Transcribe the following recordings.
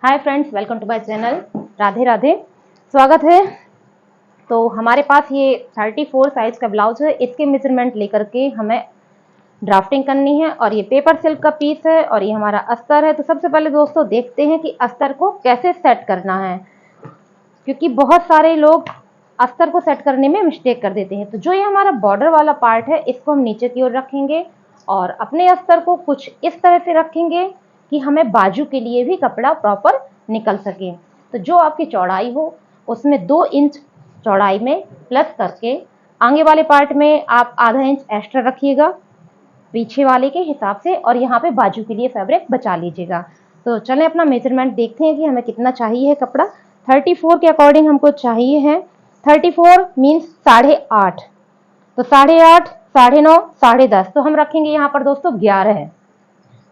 Hi friends, welcome to my channel. Radhe Radhe, स्वागत है। तो हमारे पास ये 34 साइज का ब्लाउज है। इसके मेजरमेंट लेकर के हमें ड्राफ्टिंग करनी है और ये पेपर सिल्क का पीस है और ये हमारा अस्तर है। तो सबसे पहले दोस्तों देखते हैं कि अस्तर को कैसे सेट करना है, क्योंकि बहुत सारे लोग अस्तर को सेट करने में मिस्टेक कर देते हैं। तो जो ये हमारा बॉर्डर वाला पार्ट है, इसको हम नीचे की ओर रखेंगे और अपने अस्तर को कुछ इस तरह से रखेंगे कि हमें बाजू के लिए भी कपड़ा प्रॉपर निकल सके। तो जो आपकी चौड़ाई हो उसमें 2 इंच चौड़ाई में प्लस करके आगे वाले पार्ट में आप आधा इंच एक्स्ट्रा रखिएगा पीछे वाले के हिसाब से, और यहाँ पे बाजू के लिए फैब्रिक बचा लीजिएगा। तो चलें अपना मेजरमेंट देखते हैं कि हमें कितना चाहिए है कपड़ा। 34 के अकॉर्डिंग हमको चाहिए है। 34 मीन्स 8.5, तो 8.5, 9.5, 10.5, तो हम रखेंगे यहाँ पर दोस्तों 11 है,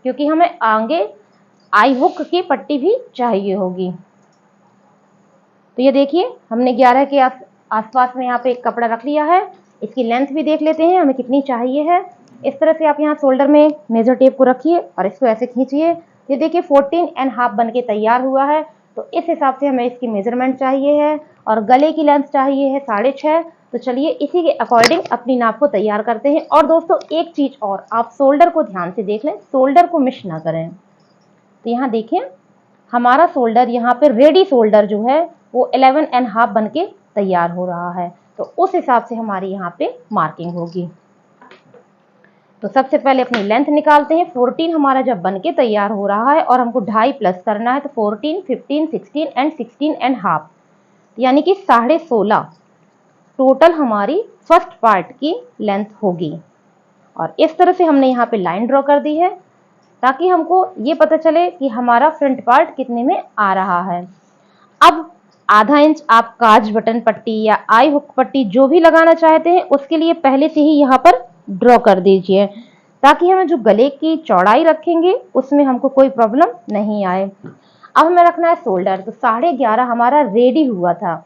क्योंकि हमें आगे आई हुक की पट्टी भी चाहिए होगी। तो ये देखिए हमने 11 के आसपास में यहाँ पे एक कपड़ा रख लिया है। इसकी लेंथ भी देख लेते हैं हमें कितनी चाहिए है। इस तरह से आप यहाँ शोल्डर में मेजर टेप को रखिए और इसको ऐसे खींचिए। ये देखिए 14.5 बन के तैयार हुआ है। तो इस हिसाब से हमें इसकी मेजरमेंट चाहिए है और गले की लेंथ चाहिए है 6.5। तो चलिए इसी के अकॉर्डिंग अपनी नाप को तैयार करते हैं। और दोस्तों एक चीज और, आप शोल्डर को ध्यान से देख लें, शोल्डर को मिस ना करें। तो यहाँ देखिए हमारा शोल्डर यहाँ पे रेडी शोल्डर जो है वो 11.5 बन के तैयार हो रहा है। तो उस हिसाब से हमारी यहाँ पे मार्किंग होगी। तो सबसे पहले अपनी लेंथ निकालते हैं। 14 हमारा जब बन के तैयार हो रहा है और हमको 2.5 प्लस करना है, तो 14, 15, 16 एंड 16.5, यानी कि 16.5 टोटल हमारी फर्स्ट पार्ट की लेंथ होगी। और इस तरह से हमने यहाँ पे लाइन ड्रॉ कर दी है ताकि हमको ये पता चले कि हमारा फ्रंट पार्ट कितने में आ रहा है। अब आधा इंच आप काज बटन पट्टी या आई हुक पट्टी जो भी लगाना चाहते हैं उसके लिए पहले से ही यहाँ पर ड्रॉ कर दीजिए, ताकि हमें जो गले की चौड़ाई रखेंगे उसमें हमको कोई प्रॉब्लम नहीं आए। अब हमें रखना है शोल्डर। तो 11.5 हमारा रेडी हुआ था,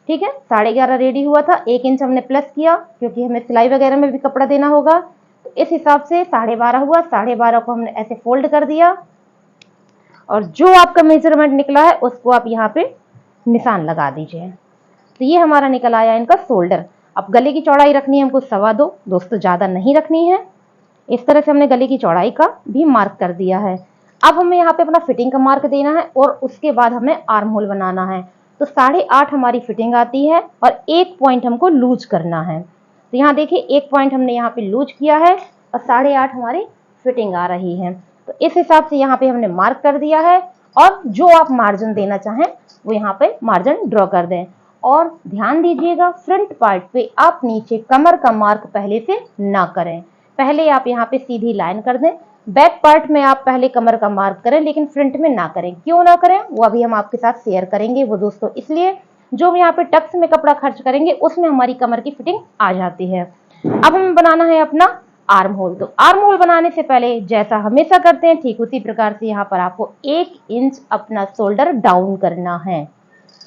ठीक है, 11.5 रेडी हुआ था। 1 इंच हमने प्लस किया क्योंकि हमें सिलाई वगैरह में भी कपड़ा देना होगा। तो इस हिसाब से 12.5 हुआ। 12.5 को हमने ऐसे फोल्ड कर दिया और जो आपका मेजरमेंट निकला है उसको आप यहाँ पे निशान लगा दीजिए। तो ये हमारा निकल आया इनका शोल्डर। अब गले की चौड़ाई रखनी है हमको 2.25, दोस्तों ज्यादा नहीं रखनी है। इस तरह से हमने गले की चौड़ाई का भी मार्क कर दिया है। अब हमें यहाँ पे अपना फिटिंग का मार्क देना है और उसके बाद हमें आर्म होल बनाना है। तो 8.5 हमारी फिटिंग आती है और 1 पॉइंट हमको लूज करना है। तो यहाँ देखिए 1 पॉइंट हमने यहाँ पे लूज किया है और 8.5 हमारी फिटिंग आ रही है। तो इस हिसाब से यहाँ पे हमने मार्क कर दिया है और जो आप मार्जिन देना चाहें वो यहाँ पे मार्जिन ड्रॉ कर दें। और ध्यान दीजिएगा फ्रंट पार्ट पे आप नीचे कमर का मार्क पहले से ना करें, पहले आप यहाँ पे सीधी लाइन कर दें। बैक पार्ट में आप पहले कमर का मार्क करें लेकिन फ्रंट में ना करें। क्यों ना करें वो अभी हम आपके साथ शेयर करेंगे। वो दोस्तों इसलिए जो हम यहाँ पे टक्स में कपड़ा खर्च करेंगे उसमें हमारी कमर की फिटिंग आ जाती है। अब हमें बनाना है अपना आर्म होल। तो आर्म होल बनाने से पहले जैसा हमेशा करते हैं ठीक उसी प्रकार से यहाँ पर आपको 1 इंच अपना शोल्डर डाउन करना है।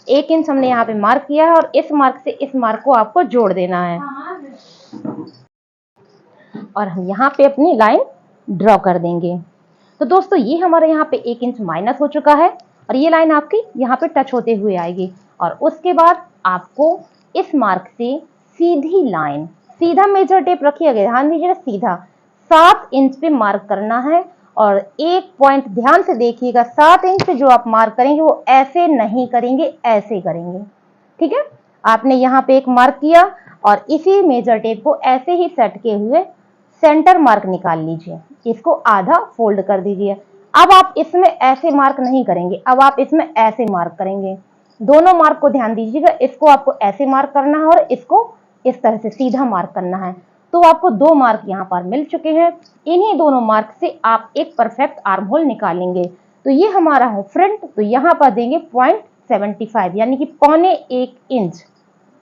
1 इंच हमने यहाँ पे मार्क किया है और इस मार्क से इस मार्क को आपको जोड़ देना है और हम यहाँ पे अपनी लाइन ड्रॉ कर देंगे। तो दोस्तों ये हमारे यहाँ पे 1 इंच माइनस हो चुका है और ये लाइन आपकी यहाँ पे टच होते हुए आएगी। और उसके बाद आपको इस मार्क से सीधी लाइन, सीधा मेजर टेप रखिएगा, ध्यान दीजिएगा, सीधा 7 इंच पे मार्क करना है। और एक पॉइंट ध्यान से देखिएगा, 7 इंच पे जो आप मार्क करेंगे वो ऐसे नहीं करेंगे, ऐसे करेंगे, ठीक है। आपने यहाँ पे एक मार्क किया और इसी मेजर टेप को ऐसे ही सेट किए हुए सेंटर मार्क निकाल लीजिए, इसको आधा फोल्ड कर दीजिए। अब आप इसमें ऐसे मार्क नहीं करेंगे, अब आप इसमें ऐसे मार्क करेंगे। दोनों मार्क को ध्यान दीजिएगा, इसको आपको ऐसे मार्क करना है और इसको इस तरह से सीधा मार्क करना है। तो आपको 2 मार्क यहाँ पर मिल चुके हैं। इन्हीं दोनों मार्क से आप एक परफेक्ट आर्म होल निकालेंगे। तो ये हमारा है फ्रंट। तो यहाँ पर देंगे 0.75 यानी कि 1.25 इंच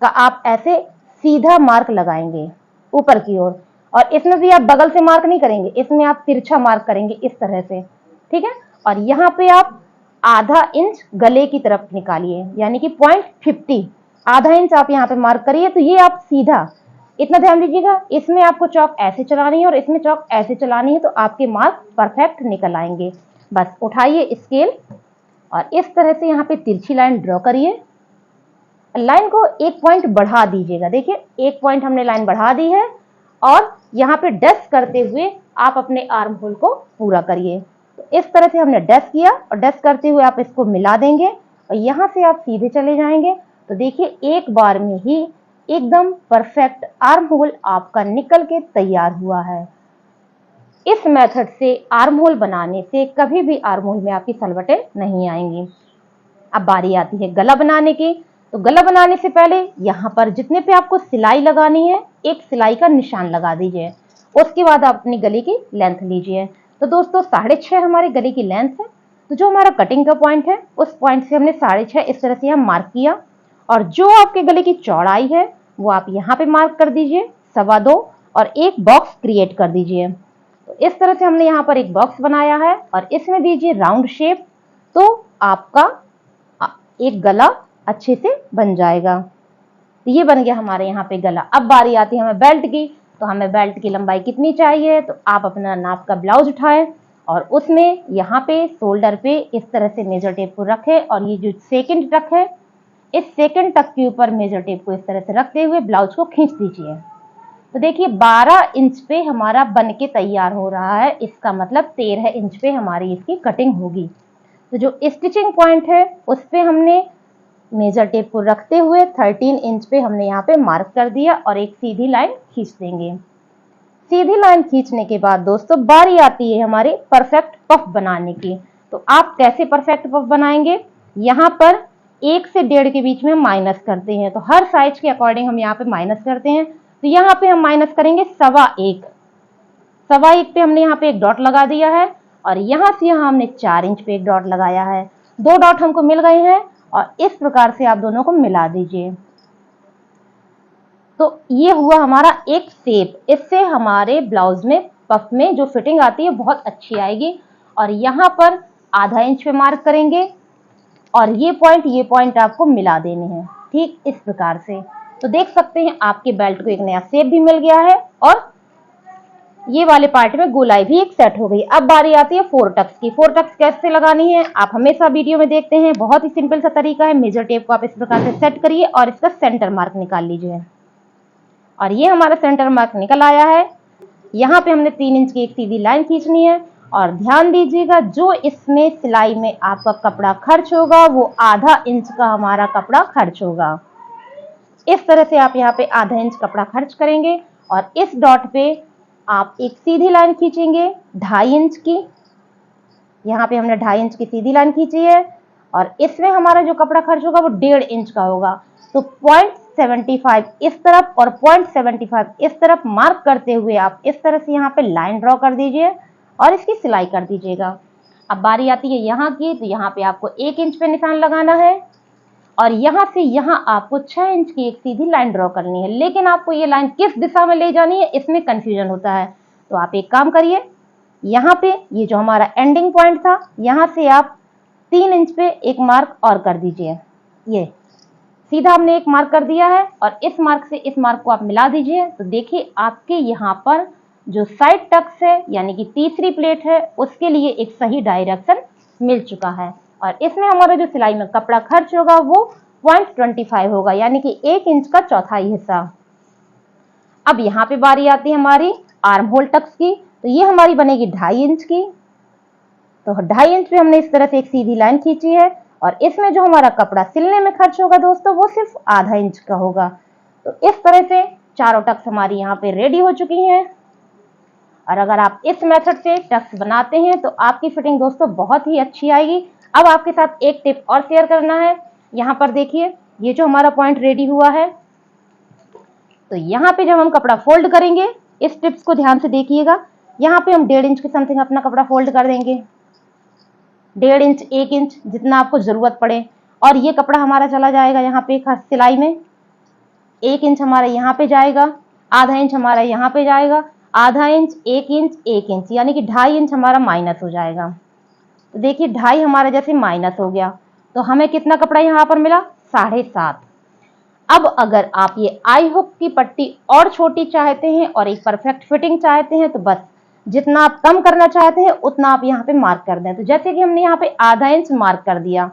का आप ऐसे सीधा मार्क लगाएंगे ऊपर की ओर। और इसमें भी आप बगल से मार्क नहीं करेंगे, इसमें आप तिरछा मार्क करेंगे इस तरह से, ठीक है। और यहाँ पे आप आधा इंच गले की तरफ निकालिए यानी कि 0.50, आधा इंच आप यहाँ पे मार्क करिए। तो ये आप सीधा, इतना ध्यान दीजिएगा, इसमें आपको चौक ऐसे चलानी है और इसमें चौक ऐसे चलानी है, तो आपके मार्क परफेक्ट निकल आएंगे। बस उठाइए स्केल और इस तरह से यहाँ पे तिरछी लाइन ड्रॉ करिए। लाइन को 1 पॉइंट बढ़ा दीजिएगा। देखिए 1 पॉइंट हमने लाइन बढ़ा दी है और यहाँ पे डस्ट करते हुए आप अपने आर्म होल को पूरा करिए। तो इस तरह से हमने डस्ट किया और डस्ट करते हुए आप इसको मिला देंगे और यहाँ से आप सीधे चले जाएंगे। तो देखिए एक बार में ही एकदम परफेक्ट आर्म होल आपका निकल के तैयार हुआ है। इस मेथड से आर्म होल बनाने से कभी भी आर्म होल में आपकी सलवटें नहीं आएंगी। अब बारी आती है गला बनाने की। तो गला बनाने से पहले यहाँ पर जितने पे आपको सिलाई लगानी है, एक सिलाई का निशान लगा दीजिए। उसके बाद आप अपनी गले की लेंथ लीजिए। तो दोस्तों 6.5 हमारे गले की लेंथ है। तो जो हमारा कटिंग का पॉइंट है उस पॉइंट से हमने 6.5 इस तरह से यहाँ मार्क किया और जो आपके गले की चौड़ाई है वो आप यहाँ पे मार्क कर दीजिए 2.25 और एक बॉक्स क्रिएट कर दीजिए। तो इस तरह से हमने यहाँ पर एक बॉक्स बनाया है और इसमें दीजिए राउंड शेप। तो आपका एक गला अच्छे से बन जाएगा। तो ये बन गया हमारे यहाँ पे गला। अब बारी आती है हमें बेल्ट की। तो हमें बेल्ट की लंबाई कितनी चाहिए, तो आप अपना नाप का ब्लाउज उठाएं और उसमें यहाँ पे शोल्डर पे इस तरह से मेजर टेप को रखें और ये जो सेकंड टक है इस सेकंड टक के ऊपर मेजर टेप को इस तरह से रखते हुए ब्लाउज को खींच दीजिए। तो देखिए 12 इंच पे हमारा बन के तैयार हो रहा है। इसका मतलब 13 इंच पे हमारी इसकी कटिंग होगी। तो जो स्टिचिंग पॉइंट है उस पे हमने मेजर टेप को रखते हुए 13 इंच पे हमने यहाँ पे मार्क कर दिया और एक सीधी लाइन खींच देंगे। सीधी लाइन खींचने के बाद दोस्तों बारी आती है हमारे परफेक्ट पफ बनाने की। तो आप कैसे परफेक्ट पफ बनाएंगे, यहाँ पर 1 से 1.5 के बीच में माइनस करते हैं। तो हर साइज के अकॉर्डिंग हम यहाँ पे माइनस करते हैं। तो यहाँ पे हम माइनस करेंगे 1.25 पे हमने यहाँ पे एक डॉट लगा दिया है और यहाँ से यहाँ हमने 4 इंच पे एक डॉट लगाया है। 2 डॉट हमको मिल गए हैं और इस प्रकार से आप दोनों को मिला दीजिए। तो ये हुआ हमारा एक शेप। इससे हमारे ब्लाउज में पफ में जो फिटिंग आती है बहुत अच्छी आएगी। और यहाँ पर 0.5 इंच पे मार्क करेंगे और ये पॉइंट आपको मिला देने हैं, ठीक इस प्रकार से। तो देख सकते हैं आपके बेल्ट को एक नया शेप भी मिल गया है और ये वाले पार्ट में गोलाई भी एक सेट हो गई। अब बारी आती है 4 टक्स की। 4 टक्स कैसे लगानी है आप हमेशा वीडियो में देखते हैं। बहुत ही सिंपल सा तरीका है। मेजर टेप को आप इस प्रकार से सेट करिए और इसका सेंटर मार्क निकाल लीजिए। और ये हमारा सेंटर मार्क निकल आया है। यहाँ पे हमने 3 इंच की एक सीधी लाइन खींचनी है और ध्यान दीजिएगा जो इसमें सिलाई में आपका कपड़ा खर्च होगा वो 0.5 इंच का हमारा कपड़ा खर्च होगा। इस तरह से आप यहाँ पे 0.5 इंच कपड़ा खर्च करेंगे और इस डॉट पे आप एक सीधी लाइन खींचेंगे 2.5 इंच की। यहाँ पे हमने 2.5 इंच की सीधी लाइन खींची है और इसमें हमारा जो कपड़ा खर्च होगा वो 1.5 इंच का होगा। तो 0.75 इस तरफ और 0.75 इस तरफ मार्क करते हुए आप इस तरह से यहाँ पे लाइन ड्रॉ कर दीजिए और इसकी सिलाई कर दीजिएगा। अब बारी आती है यहाँ की। तो यहाँ पे आपको 1 इंच पे निशान लगाना है और यहाँ से यहाँ आपको 6 इंच की एक सीधी लाइन ड्रॉ करनी है। लेकिन आपको ये लाइन किस दिशा में ले जानी है इसमें कंफ्यूजन होता है। तो आप एक काम करिए, यहाँ पे ये जो हमारा एंडिंग पॉइंट था यहाँ से आप 3 इंच पे एक मार्क और कर दीजिए। ये सीधा हमने एक मार्क कर दिया है और इस मार्क से इस मार्क को आप मिला दीजिए। तो देखिए आपके यहाँ पर जो साइड टक्स है यानी कि तीसरी प्लेट है उसके लिए एक सही डायरेक्शन मिल चुका है। और इसमें हमारा जो सिलाई में कपड़ा खर्च होगा वो 0.25 होगा यानी कि 1 इंच का चौथाई हिस्सा। अब यहाँ पे बारी आती है हमारी आर्म होल टक्स की। तो ये हमारी बनेगी 2.5 इंच की। तो 2.5 इंच पे हमने इस तरह से एक सीधी लाइन खींची है और इसमें जो हमारा कपड़ा सिलने में खर्च होगा दोस्तों वो सिर्फ 0.5 इंच का होगा। तो इस तरह से चारों टक्स हमारी यहाँ पे रेडी हो चुकी हैं। और अगर आप इस मेथड से टक्स बनाते हैं तो आपकी फिटिंग दोस्तों बहुत ही अच्छी आएगी। अब आपके साथ एक टिप और शेयर करना है। यहाँ पर देखिए ये जो हमारा पॉइंट रेडी हुआ है तो यहाँ पे जब हम कपड़ा फोल्ड करेंगे इस टिप्स को ध्यान से देखिएगा। यहाँ पे हम 1.5 इंच के समथिंग अपना कपड़ा फोल्ड कर देंगे, 1.5 इंच 1 इंच जितना आपको जरूरत पड़े। और ये कपड़ा हमारा चला जाएगा यहाँ पे सिलाई में 1 इंच हमारा यहाँ पे जाएगा, 0.5 इंच हमारा यहाँ पे जाएगा, 0.5 इंच 1 इंच 1 इंच यानी कि 2.5 इंच हमारा माइनस हो जाएगा। तो देखिए 2.5 हमारा जैसे माइनस हो गया तो हमें कितना कपड़ा यहाँ पर मिला 7.5। अब अगर आप ये आई हुक की पट्टी और छोटी चाहते हैं और एक परफेक्ट फिटिंग चाहते हैं तो बस जितना आप कम करना चाहते हैं उतना आप यहाँ पे मार्क कर दें। तो जैसे कि हमने यहाँ पे आधा इंच मार्क कर दिया,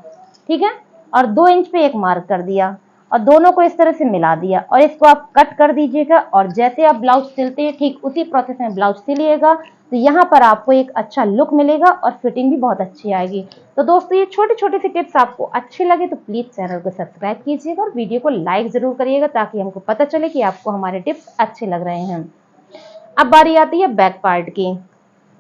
ठीक है, और 2 इंच पे एक मार्क कर दिया और दोनों को इस तरह से मिला दिया और इसको आप कट कर दीजिएगा और जैसे आप ब्लाउज सिलते हैं ठीक उसी प्रोसेस में ब्लाउज सिलिएगा तो यहाँ पर आपको एक अच्छा लुक मिलेगा और फिटिंग भी बहुत अच्छी आएगी। तो दोस्तों ये छोटी छोटी सी टिप्स आपको अच्छी लगे तो प्लीज चैनल को सब्सक्राइब कीजिएगा और वीडियो को लाइक जरूर करिएगा ताकि हमको पता चले कि आपको हमारे टिप्स अच्छे लग रहे हैं। अब बारी आती है बैक पार्ट की।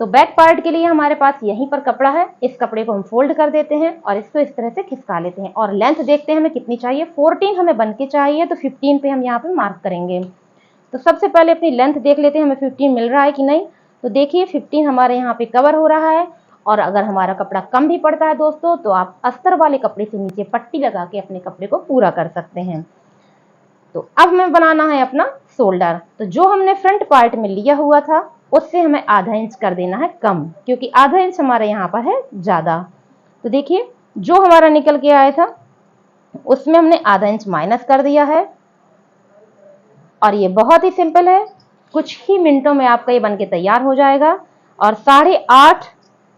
तो बैक पार्ट के लिए हमारे पास यहीं पर कपड़ा है, इस कपड़े को हम फोल्ड कर देते हैं और इसको इस तरह से खिसका लेते हैं और लेंथ देखते हैं हमें कितनी चाहिए। 14 हमें बन के चाहिए तो 15 पे हम यहाँ पे मार्क करेंगे। तो सबसे पहले अपनी लेंथ देख लेते हैं हमें 15 मिल रहा है कि नहीं। तो देखिए 15 हमारे यहाँ पे कवर हो रहा है और अगर हमारा कपड़ा कम भी पड़ता है दोस्तों तो आप अस्तर वाले कपड़े से नीचे पट्टी लगा के अपने कपड़े को पूरा कर सकते हैं। तो अब हमें बनाना है अपना शोल्डर। तो जो हमने फ्रंट पार्ट में लिया हुआ था उससे हमें आधा इंच कर देना है कम, क्योंकि आधा इंच हमारे यहाँ पर है ज्यादा। तो देखिए जो हमारा निकल के आया था उसमें हमने आधा इंच माइनस कर दिया है और ये बहुत ही सिंपल है, कुछ ही मिनटों में आपका ये बनके तैयार हो जाएगा। और 8.5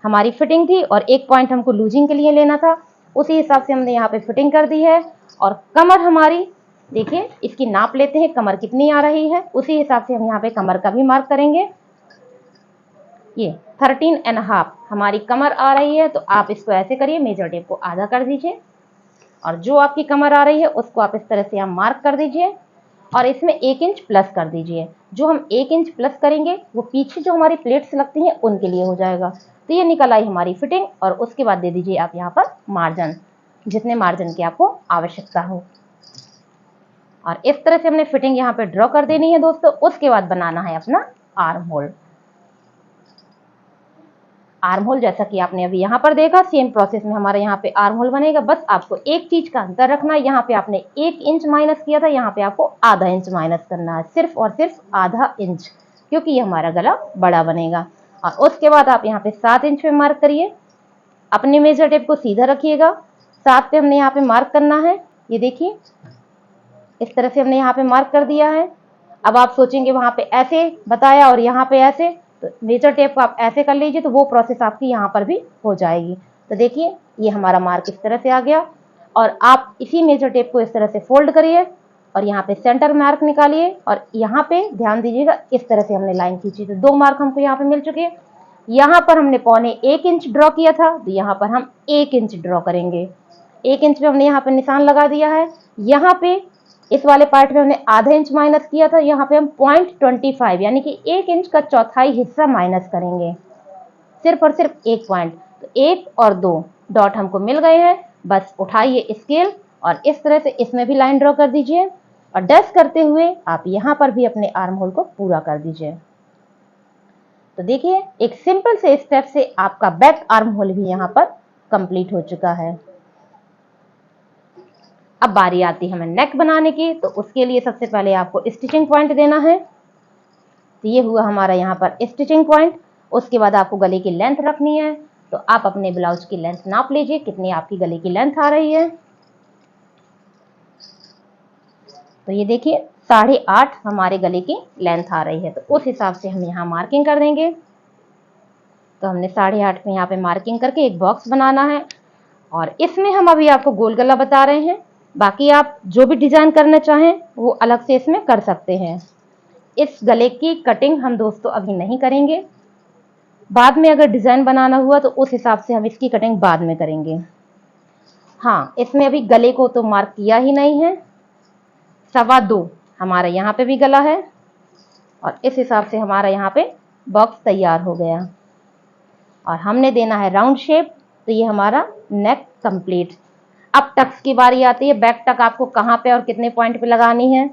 हमारी फिटिंग थी और 1 पॉइंट हमको लूजिंग के लिए लेना था, उसी हिसाब से हमने यहाँ पे फिटिंग कर दी है। और कमर हमारी देखिए, इसकी नाप लेते हैं कमर कितनी आ रही है, उसी हिसाब से हम यहाँ पे कमर का भी मार्क करेंगे। ये 13.5 हमारी कमर आ रही है। तो आप इसको ऐसे करिए, मेजर टेप को आधा कर दीजिए और जो आपकी कमर आ रही है उसको आप इस तरह से यहाँ मार्क कर दीजिए और इसमें 1 इंच प्लस कर दीजिए। जो हम 1 इंच प्लस करेंगे वो पीछे जो हमारी प्लेट्स लगती हैं उनके लिए हो जाएगा। तो ये निकल आई हमारी फिटिंग और उसके बाद दे दीजिए आप यहाँ पर मार्जिन, जितने मार्जिन की आपको आवश्यकता हो। और इस तरह से हमने फिटिंग यहाँ पे ड्रॉ कर देनी है दोस्तों। उसके बाद बनाना है अपना आर्म होल। आर्म होल जैसा कि आपने अभी यहाँ पर देखा, सेम प्रोसेस में हमारे यहाँ पे आर्म होल बनेगा। बस आपको एक चीज का अंतर रखना है, यहाँ पे आपने 1 इंच माइनस किया था, यहाँ पे आपको आधा इंच माइनस करना है, सिर्फ और सिर्फ आधा इंच, क्योंकि ये हमारा गला बड़ा बनेगा। और उसके बाद आप यहाँ पे 7 इंच पे मार्क करिए। अपने मेजर टेप को सीधा रखिएगा, 7 पे हमने यहाँ पे मार्क करना है। ये देखिए इस तरह से हमने यहाँ पे मार्क कर दिया है। अब आप सोचेंगे वहां पे ऐसे बताया और यहाँ पे ऐसे, तो मेजर टेप को आप ऐसे कर लीजिए तो वो प्रोसेस आपकी यहाँ पर भी हो जाएगी। तो देखिए ये हमारा मार्क इस तरह से आ गया और आप इसी मेजर टेप को इस तरह से फोल्ड करिए और यहाँ पे सेंटर मार्क निकालिए और यहाँ पे ध्यान दीजिएगा इस तरह से हमने लाइन खींची। तो 2 मार्क हमको यहाँ पे मिल चुके हैं। यहाँ पर हमने 1.25 इंच ड्रॉ किया था तो यहाँ पर हम 1 इंच ड्रॉ करेंगे। 1 इंच पे हमने यहाँ पे निशान लगा दिया है। यहाँ पे इस वाले पार्ट में हमने आधा इंच माइनस किया था, यहाँ पे हम 0.25 यानी कि 1 इंच का चौथाई हिस्सा माइनस करेंगे, सिर्फ और सिर्फ 1 पॉइंट। तो 1 और 2 डॉट हमको मिल गए हैं। बस उठाइए स्केल और इस तरह से इसमें भी लाइन ड्रॉ कर दीजिए और डैश करते हुए आप यहाँ पर भी अपने आर्म होल को पूरा कर दीजिए। तो देखिए एक सिंपल से स्टेप से आपका बैक आर्म होल भी यहाँ पर कंप्लीट हो चुका है। अब बारी आती है हमें नेक बनाने की। तो उसके लिए सबसे पहले आपको स्टिचिंग पॉइंट देना है। तो ये हुआ हमारा यहाँ पर स्टिचिंग पॉइंट। उसके बाद आपको गले की लेंथ रखनी है। तो आप अपने ब्लाउज की लेंथ नाप लीजिए, कितनी आपकी गले की लेंथ आ रही है। तो ये देखिए 8.5 हमारे गले की लेंथ आ रही है। तो उस हिसाब से हम यहाँ मार्किंग कर देंगे। तो हमने 8.5 में यहाँ पे मार्किंग करके एक बॉक्स बनाना है और इसमें हम अभी आपको गोल गला बता रहे हैं। बाकी आप जो भी डिजाइन करना चाहें वो अलग से इसमें कर सकते हैं। इस गले की कटिंग हम दोस्तों अभी नहीं करेंगे, बाद में अगर डिजाइन बनाना हुआ तो उस हिसाब से हम इसकी कटिंग बाद में करेंगे। हाँ, इसमें अभी गले को तो मार्क किया ही नहीं है। 2.25 हमारा यहाँ पे भी गला है और इस हिसाब से हमारा यहाँ पे बॉक्स तैयार हो गया और हमने देना है राउंड शेप। तो ये हमारा नेक कंप्लीट। अब टक्स की बारी आती है। बैक टक आपको कहाँ पे और कितने पॉइंट पे लगानी है।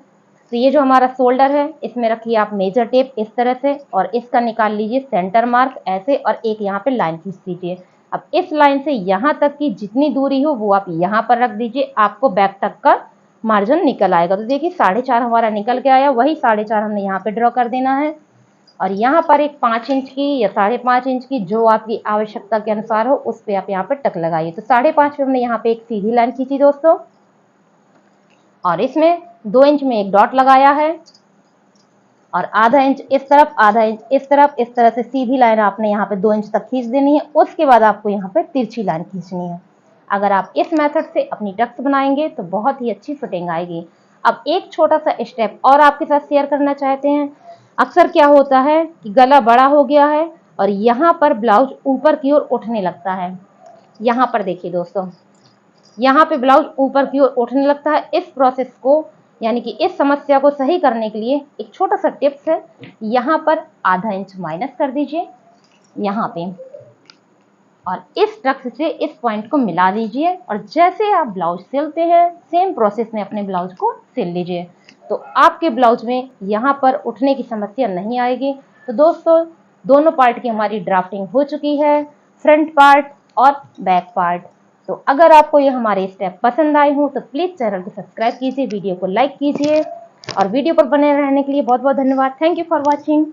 तो ये जो हमारा शोल्डर है इसमें रखिए आप मेजर टेप इस तरह से और इसका निकाल लीजिए सेंटर मार्क ऐसे और एक यहाँ पे लाइन खींच दीजिए। अब इस लाइन से यहाँ तक की जितनी दूरी हो वो आप यहाँ पर रख दीजिए, आपको बैक टक का मार्जिन निकल आएगा। तो देखिए 4.5 हमारा निकल के आया, वही 4.5 हमने यहाँ पे ड्रॉ कर देना है और यहाँ पर एक 5 इंच की या 5.5 इंच की जो आपकी आवश्यकता के अनुसार हो उस पर आप यहाँ पे टक लगाइए। तो 5.5 पे हमने यहाँ पे एक सीधी लाइन खींची दोस्तों और इसमें 2 इंच में एक डॉट लगाया है और आधा इंच इस तरफ, आधा इंच इस तरफ। इस तरह से सीधी लाइन आपने यहाँ पे 2 इंच तक खींच देनी है। उसके बाद आपको यहाँ पे तिरछी लाइन खींचनी है। अगर आप इस मेथड से अपनी टक्स बनाएंगे तो बहुत ही अच्छी फिटिंग आएगी। अब एक छोटा सा स्टेप और आपके साथ शेयर करना चाहते हैं। अक्सर क्या होता है कि गला बड़ा हो गया है और यहाँ पर ब्लाउज ऊपर की ओर उठने लगता है। यहाँ पर देखिए दोस्तों, यहाँ पे ब्लाउज ऊपर की ओर उठने लगता है। इस प्रोसेस को यानी कि इस समस्या को सही करने के लिए एक छोटा सा टिप्स है। यहाँ पर आधा इंच माइनस कर दीजिए यहाँ पे, और इस टक्स से इस पॉइंट को मिला दीजिए और जैसे आप ब्लाउज सिलते हैं सेम प्रोसेस में अपने ब्लाउज को सिल लीजिए, तो आपके ब्लाउज में यहाँ पर उठने की समस्या नहीं आएगी। तो दोस्तों, दोनों पार्ट की हमारी ड्राफ्टिंग हो चुकी है, फ्रंट पार्ट और बैक पार्ट। तो अगर आपको ये हमारे स्टेप पसंद आए हो तो प्लीज़ चैनल को सब्सक्राइब कीजिए, वीडियो को लाइक कीजिए और वीडियो पर बने रहने के लिए बहुत बहुत धन्यवाद। Thank you for watching.